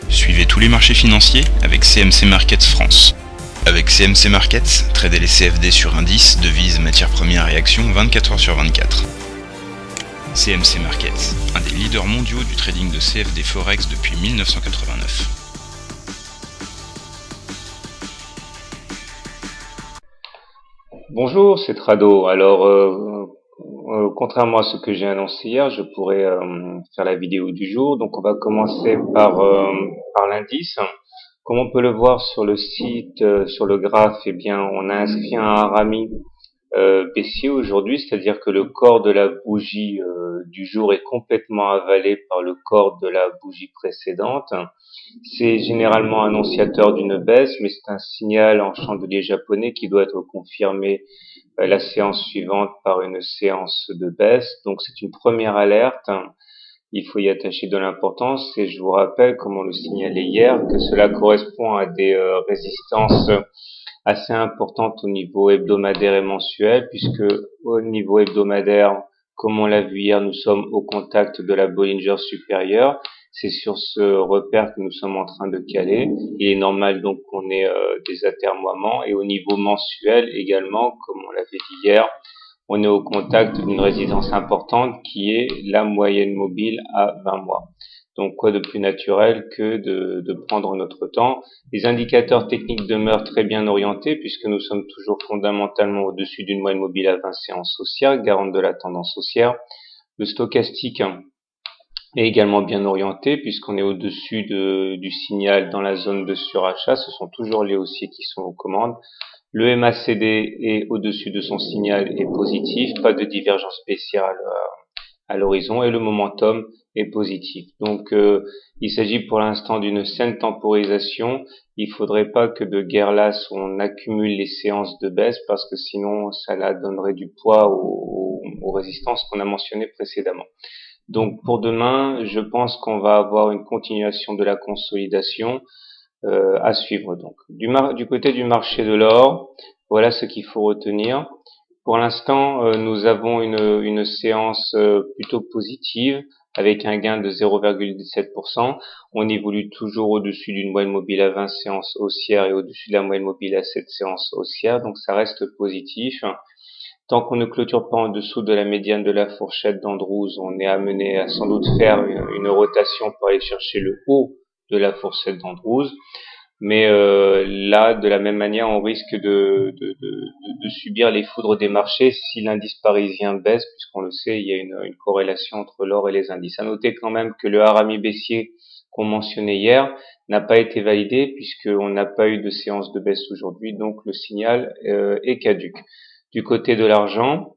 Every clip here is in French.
Suivez tous les marchés financiers avec CMC Markets France. Avec CMC Markets, tradez les CFD sur indices, devises, matières premières et actions 24 heures sur 24. CMC Markets, un des leaders mondiaux du trading de CFD Forex depuis 1989. Bonjour, c'est Trado. Alors, contrairement à ce que j'ai annoncé hier, je pourrais faire la vidéo du jour. Donc, on va commencer par l'indice. Comme on peut le voir sur le site, sur le graphe, eh bien, on a inscrit un harami baissier aujourd'hui, c'est-à-dire que le corps de la bougie du jour est complètement avalé par le corps de la bougie précédente. C'est généralement annonciateur d'une baisse, mais c'est un signal en chandelier japonais qui doit être confirmé la séance suivante par une séance de baisse. Donc c'est une première alerte. Il faut y attacher de l'importance et je vous rappelle, comme on le signalait hier, que cela correspond à des résistances assez importantes au niveau hebdomadaire et mensuel, puisque au niveau hebdomadaire, comme on l'a vu hier, nous sommes au contact de la Bollinger supérieure. C'est sur ce repère que nous sommes en train de caler. Il est normal donc qu'on ait des atermoiements. Et au niveau mensuel également, comme on l'avait dit hier, on est au contact d'une résistance importante qui est la moyenne mobile à 20 mois. Donc quoi de plus naturel que de prendre notre temps. Les indicateurs techniques demeurent très bien orientés puisque nous sommes toujours fondamentalement au-dessus d'une moyenne mobile à 20 séances haussières, garante de la tendance haussière. Le stochastique est également bien orienté puisqu'on est au-dessus du signal dans la zone de surachat. Ce sont toujours les haussiers qui sont aux commandes. Le MACD est au-dessus de son signal et positif, pas de divergence baissière à l'horizon et le momentum est positif. Donc il s'agit pour l'instant d'une saine temporisation. Il faudrait pas que de guerre lasse on accumule les séances de baisse parce que sinon ça donnerait du poids aux résistances qu'on a mentionnées précédemment. Donc pour demain, je pense qu'on va avoir une continuation de la consolidation à suivre. Donc du côté du marché de l'or, voilà ce qu'il faut retenir. Pour l'instant, nous avons une séance plutôt positive avec un gain de 0,17%. On évolue toujours au-dessus d'une moyenne mobile à 20 séances haussières et au-dessus de la moyenne mobile à 7 séances haussières. Donc ça reste positif. Tant qu'on ne clôture pas en dessous de la médiane de la fourchette d'Andrews, on est amené à sans doute faire une rotation pour aller chercher le haut de la fourchette d'Andrews. Mais là, de la même manière, on risque de subir les foudres des marchés si l'indice parisien baisse, puisqu'on le sait, il y a une corrélation entre l'or et les indices. À noter quand même que le harami baissier qu'on mentionnait hier n'a pas été validé, puisqu'on n'a pas eu de séance de baisse aujourd'hui, donc le signal est caduc. Du côté de l'argent,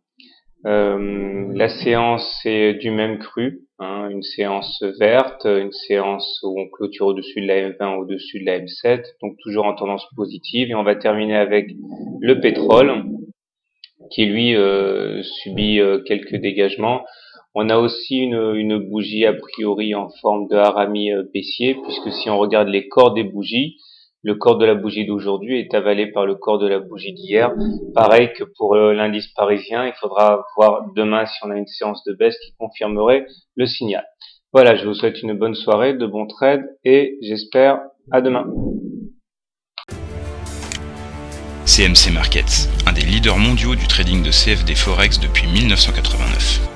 la séance est du même cru, une séance verte, une séance où on clôture au-dessus de la M20, au-dessus de la M7, donc toujours en tendance positive. Et on va terminer avec le pétrole, qui lui subit quelques dégagements. On a aussi une bougie a priori en forme de harami baissier, puisque si on regarde les corps des bougies, le corps de la bougie d'aujourd'hui est avalé par le corps de la bougie d'hier. Pareil que pour l'indice parisien, il faudra voir demain si on a une séance de baisse qui confirmerait le signal. Voilà, je vous souhaite une bonne soirée, de bons trades et j'espère à demain. CMC Markets, un des leaders mondiaux du trading de CFD Forex depuis 1989.